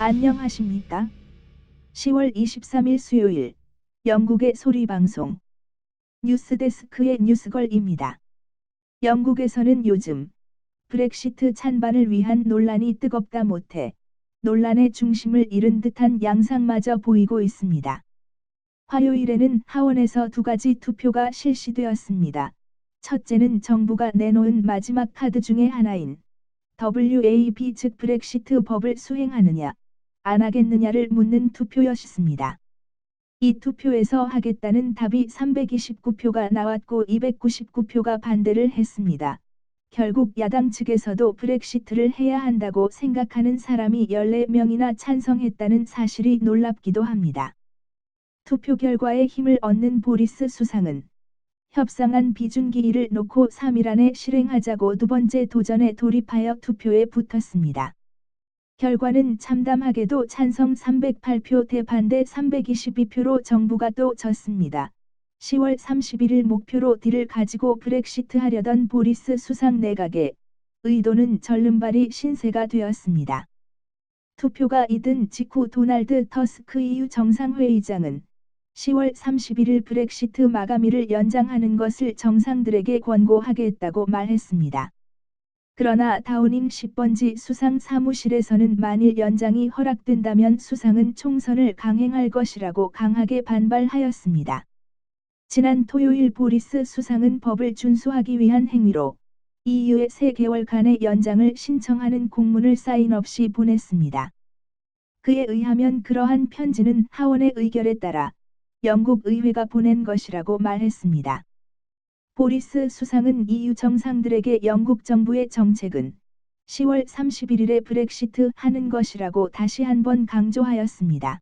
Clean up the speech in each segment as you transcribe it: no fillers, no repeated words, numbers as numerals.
안녕하십니까? 10월 23일 수요일 영국의 소리방송 뉴스데스크의 뉴스걸입니다. 영국에서는 요즘 브렉시트 찬반을 위한 논란이 뜨겁다 못해 논란의 중심을 잃은 듯한 양상마저 보이고 있습니다. 화요일에는 하원에서 두 가지 투표가 실시되었습니다. 첫째는 정부가 내놓은 마지막 카드 중의 하나인 WAB 즉 브렉시트 법을 수행하느냐 안 하겠느냐를 묻는 투표였습니다. 이 투표에서 하겠다는 답이 329표가 나왔고 299표가 반대를 했습니다. 결국 야당 측에서도 브렉시트를 해야 한다고 생각하는 사람이 14명이나 찬성했다는 사실이 놀랍기도 합니다. 투표 결과에 힘을 얻는 보리스 수상은 협상안 비준기일을 놓고 3일 안에 실행하자고 두 번째 도전에 돌입하여 투표에 붙었습니다. 결과는 참담하게도 찬성 308표 대 반대 322표로 정부가 또 졌습니다. 10월 31일 목표로 딜을 가지고 브렉시트 하려던 보리스 수상 내각의 의도는 절름발이 신세가 되었습니다. 투표가 이른 직후 도널드 터스크 EU 정상회의장은 10월 31일 브렉시트 마감일을 연장하는 것을 정상들에게 권고하겠다고 말했습니다. 그러나 다우닝 10번지 수상 사무실에서는 만일 연장이 허락된다면 수상은 총선을 강행할 것이라고 강하게 반발하였습니다. 지난 토요일 보리스 수상은 법을 준수하기 위한 행위로 EU의 3개월간의 연장을 신청하는 공문을 사인 없이 보냈습니다. 그에 의하면 그러한 편지는 하원의 의결에 따라 영국 의회가 보낸 것이라고 말했습니다. 보리스 수상은 EU 정상들에게 영국 정부의 정책은 10월 31일에 브렉시트 하는 것이라고 다시 한번 강조하였습니다.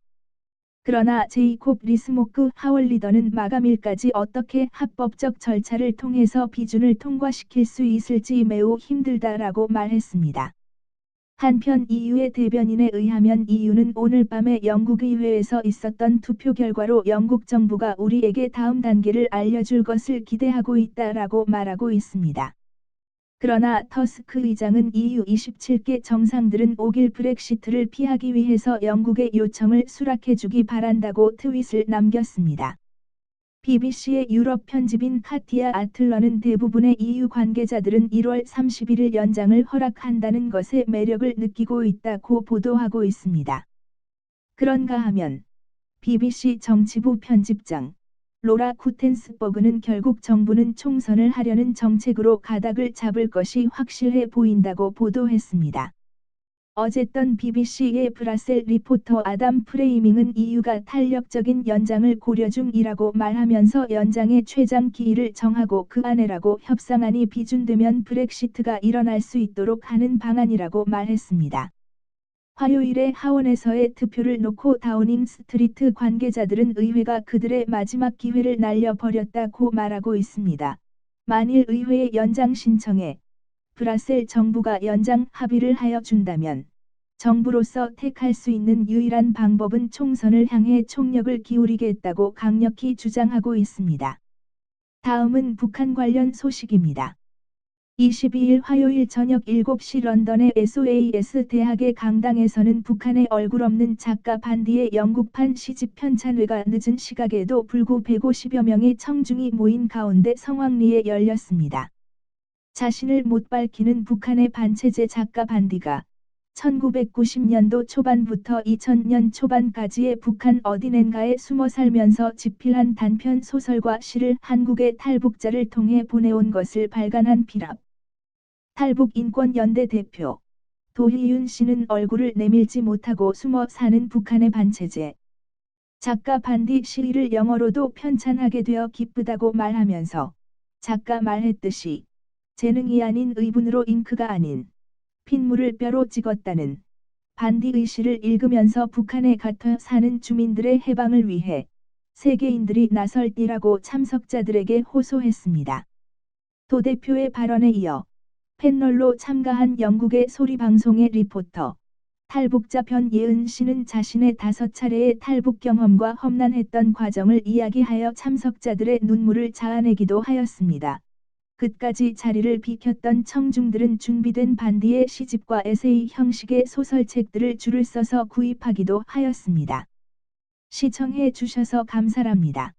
그러나 제이콥 리스모크 하원 리더는 마감일까지 어떻게 합법적 절차를 통해서 비준을 통과시킬 수 있을지 매우 힘들다라고 말했습니다. 한편 EU의 대변인에 의하면 EU는 오늘 밤에 영국 의회에서 있었던 투표 결과로 영국 정부가 우리에게 다음 단계를 알려줄 것을 기대하고 있다라고 말하고 있습니다. 그러나 터스크 의장은 EU 27개 정상들은 5일 브렉시트를 피하기 위해서 영국의 요청을 수락해주기 바란다고 트윗을 남겼습니다. BBC의 유럽 편집인 카티아 아틀러는 대부분의 EU 관계자들은 1월 31일 연장을 허락한다는 것에 매력을 느끼고 있다고 보도하고 있습니다. 그런가 하면 BBC 정치부 편집장 로라 쿠텐스버그는 결국 정부는 총선을 하려는 정책으로 가닥을 잡을 것이 확실해 보인다고 보도했습니다. 어쨌든 BBC의 브라셀 리포터 아담 프레이밍은 EU가 탄력적인 연장을 고려 중이라고 말하면서 연장의 최장 기일을 정하고 그 안에라고 협상안이 비준되면 브렉시트가 일어날 수 있도록 하는 방안이라고 말했습니다. 화요일에 하원에서의 투표를 놓고 다우닝 스트리트 관계자들은 의회가 그들의 마지막 기회를 날려버렸다고 말하고 있습니다. 만일 의회의 연장 신청에 브라셀 정부가 연장 합의를 하여 준다면 정부로서 택할 수 있는 유일한 방법은 총선을 향해 총력을 기울이겠다고 강력히 주장하고 있습니다. 다음은 북한 관련 소식입니다. 22일 화요일 저녁 7시 런던의 SOAS 대학의 강당에서는 북한의 얼굴 없는 작가 반디의 영국판 시집 편찬회가 늦은 시각에도 불구 150여 명의 청중이 모인 가운데 성황리에 열렸습니다. 자신을 못 밝히는 북한의 반체제 작가 반디가 1990년도 초반부터 2000년 초반까지의 북한 어디낸가에 숨어 살면서 집필한 단편 소설과 시를 한국의 탈북자를 통해 보내온 것을 발간한 피랍. 탈북인권연대 대표 도희윤 씨는 얼굴을 내밀지 못하고 숨어 사는 북한의 반체제 작가 반디 시를 영어로도 편찬하게 되어 기쁘다고 말하면서 작가 말했듯이 재능이 아닌 의분으로 잉크가 아닌 핏물을 뼈로 찍었다는 반디의 시를 읽으면서 북한에 갇혀 사는 주민들의 해방을 위해 세계인들이 나설띠라고 참석자들에게 호소했습니다. 도 대표의 발언에 이어 패널로 참가한 영국의 소리방송의 리포터 탈북자 변예은 씨는 자신의 5차례의 탈북 경험과 험난했던 과정을 이야기하여 참석자들의 눈물을 자아내기도 하였습니다. 그까지 자리를 비켰던 청중들은 준비된 반디의 시집과 에세이 형식의 소설책들을 줄을 서서 구입하기도 하였습니다. 시청해 주셔서 감사합니다.